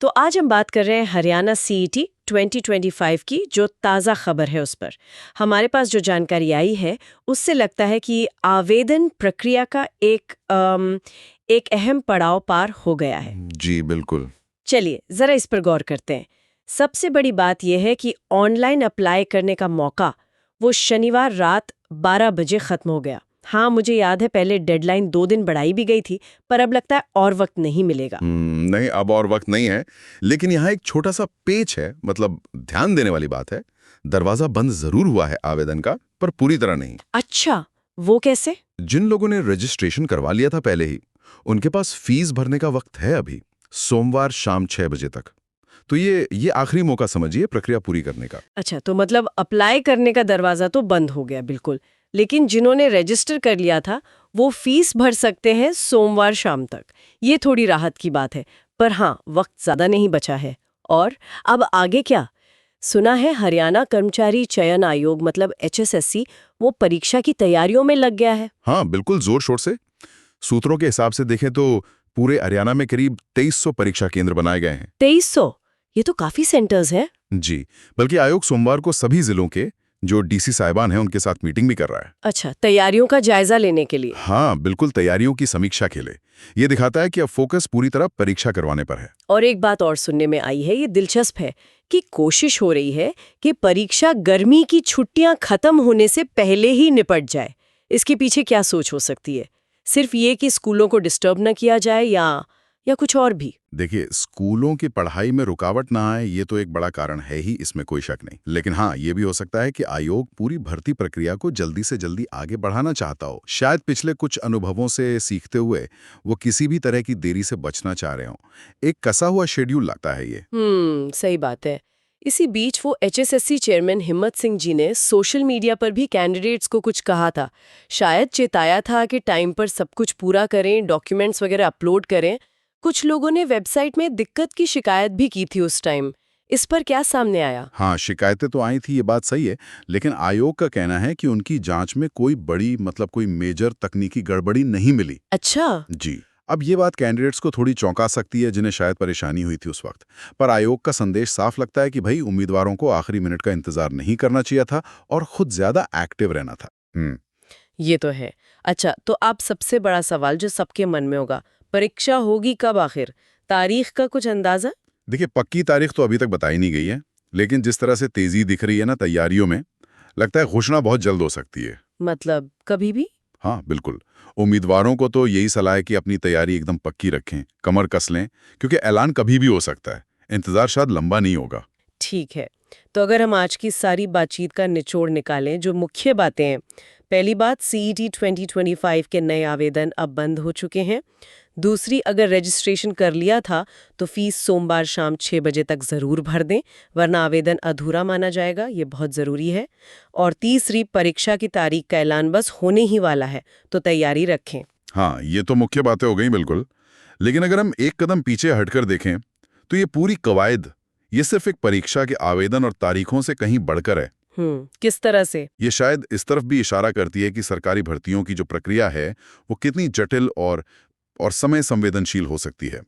तो आज हम बात कर रहे हैं हरियाणा सीईटी 2025 की जो ताज़ा खबर है उस पर। हमारे पास जो जानकारी आई है उससे लगता है कि आवेदन प्रक्रिया का एक अहम पड़ाव पार हो गया है। जी बिल्कुल। चलिए ज़रा इस पर गौर करते हैं। सबसे बड़ी बात यह है कि ऑनलाइन अप्लाई करने का मौका वो शनिवार रात 12 बजे खत्म हो गया। हाँ, मुझे याद है पहले डेडलाइन 2 दिन बढ़ाई भी गई थी, पर अब लगता है और वक्त नहीं मिलेगा। नहीं, अब और वक्त नहीं है, लेकिन यहाँ एक छोटा सा पेच है, मतलब ध्यान देने वाली बात है। दरवाजा बंद जरूर हुआ है आवेदन का, पर पूरी तरह नहीं। अच्छा, वो कैसे? जिन लोगों ने रजिस्ट्रेशन करवा लिया था पहले ही, उनके पास फीस भरने का वक्त है अभी, सोमवार शाम 6 बजे तक। तो ये आखिरी मौका समझिए प्रक्रिया पूरी करने का। अच्छा, तो मतलब अप्लाई करने का दरवाजा तो बंद हो गया बिल्कुल, लेकिन जिन्होंने रजिस्टर कर लिया था वो फीस भर सकते हैं सोमवार शाम तक। ये थोड़ी राहत की बात है, पर हाँ, वक्त ज्यादा नहीं बचा है। और अब आगे क्या? सुना है हरियाणा कर्मचारी चयन आयोग मतलब HSSC वो परीक्षा की तैयारियों में लग गया है। हाँ बिल्कुल, जोर शोर से। सूत्रों के हिसाब से देखें तो पूरे हरियाणा में करीब 2300 परीक्षा केंद्र बनाए गए हैं। 2300? ये तो काफी सेंटर्स हैं। जी, बल्कि आयोग सोमवार को सभी जिलों के जो डीसी साहिबान हैं उनके साथ मीटिंग भी कर रहा है। अच्छा, तैयारियों का जायजा लेने के लिए। हाँ बिल्कुल, तैयारियों की समीक्षा के लिए। ये दिखाता है कि अब फोकस पूरी तरह परीक्षा करवाने पर है। और एक बात और सुनने में आई है, ये दिलचस्प है कि कोशिश हो रही है कि परीक्षा गर्मी की छुट्टियां खत्म होने से पहले ही निपट जाए। इसके पीछे क्या सोच हो सकती है? सिर्फ ये कि स्कूलों को डिस्टर्ब न किया जाए या कुछ और भी? देखिए, स्कूलों की पढ़ाई में रुकावट ना आए, ये तो एक बड़ा कारण है ही, इसमें कोई शक नहीं। लेकिन हाँ, ये भी हो सकता है कि आयोग पूरी भर्ती प्रक्रिया को जल्दी से जल्दी आगे बढ़ाना चाहता हो। शायद पिछले कुछ अनुभवों से सीखते हुए वो किसी भी तरह की देरी से बचना चाह रहे हों। एक कसा हुआ शेड्यूल लगता है ये। सही बात है। इसी बीच वो HSSC चेयरमैन हिम्मत सिंह जी ने सोशल मीडिया पर भी कैंडिडेट्स को कुछ कहा था। शायद चेताया था कि टाइम पर सब कुछ पूरा करें, डॉक्यूमेंट्स वगैरह अपलोड करें। कुछ लोगों ने वेबसाइट में दिक्कत की शिकायत भी की थी उस टाइम। इस पर क्या सामने आया? हाँ, शिकायतें तो आई थी, ये बात सही है, लेकिन आयोग का कहना है कि उनकी जांच में कोई बड़ी कोई मेजर तकनीकी गड़बड़ी नहीं मिली। अच्छा। जी। अब ये बात कैंडिडेट्स को थोड़ी चौंका सकती है, जिन्हें शायद परेशानी हुई थी उस वक्त। पर आयोग का संदेश साफ लगता है कि भाई, उम्मीदवारों को आखिरी मिनट का इंतजार नहीं करना चाहिए था और खुद ज्यादा एक्टिव रहना था। ये तो है। अच्छा, तो अब सबसे बड़ा सवाल जो सबके मन में होगा, परीक्षा होगी कब आखिर? तारीख का कुछ अंदाजा? देखिए, पक्की तारीख तो अभी तक बताई नहीं गई है, लेकिन जिस तरह से तेजी दिख रही है ना तैयारियों में, लगता है घोषणा बहुत जल्द हो सकती है। मतलब कभी भी? हाँ बिल्कुल। उम्मीदवारों को तो यही सलाह है कि अपनी तैयारी एकदम पक्की रखें, कमर कस लें, क्योंकि ऐलान कभी भी हो सकता है। इंतजार शायद लंबा नहीं होगा। ठीक है। तो अगर हम आज की सारी बातचीत का निचोड़ निकालें, जो मुख्य बातें हैं। पहली बात, सीईटी 2025 के नए आवेदन अब बंद हो चुके हैं। दूसरी, अगर रजिस्ट्रेशन कर लिया था तो फीस सोमवार शाम 6 बजे तक ज़रूर भर दें, वरना आवेदन अधूरा माना जाएगा, ये बहुत ज़रूरी है। और तीसरी, परीक्षा की तारीख का ऐलान बस होने ही वाला है, तो तैयारी रखें। हाँ, ये तो मुख्य बातें हो गई बिल्कुल। लेकिन अगर हम एक कदम पीछे हटकर देखें, तो ये पूरी कवायद, ये सिर्फ एक परीक्षा के आवेदन और तारीखों से कहीं बढ़कर है। किस तरह से? ये शायद इस तरफ भी इशारा करती है कि सरकारी भर्तियों की जो प्रक्रिया है, वो कितनी जटिल और समय संवेदनशील हो सकती है।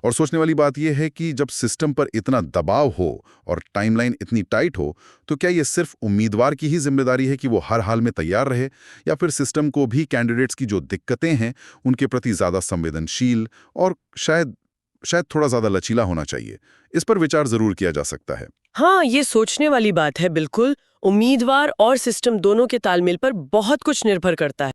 और सोचने वाली बात यह है कि जब सिस्टम पर इतना दबाव हो और टाइमलाइन इतनी टाइट हो, तो क्या ये सिर्फ उम्मीदवार की ही जिम्मेदारी है कि वो हर हाल में तैयार रहे, या फिर सिस्टम को भी कैंडिडेट्स की जो दिक्कतें हैं उनके प्रति ज़्यादा संवेदनशील और शायद थोड़ा ज़्यादा लचीला होना चाहिए? इस पर विचार ज़रूर किया जा सकता है। हाँ, ये सोचने वाली बात है बिल्कुल। उम्मीदवार और सिस्टम दोनों के तालमेल पर बहुत कुछ निर्भर करता है।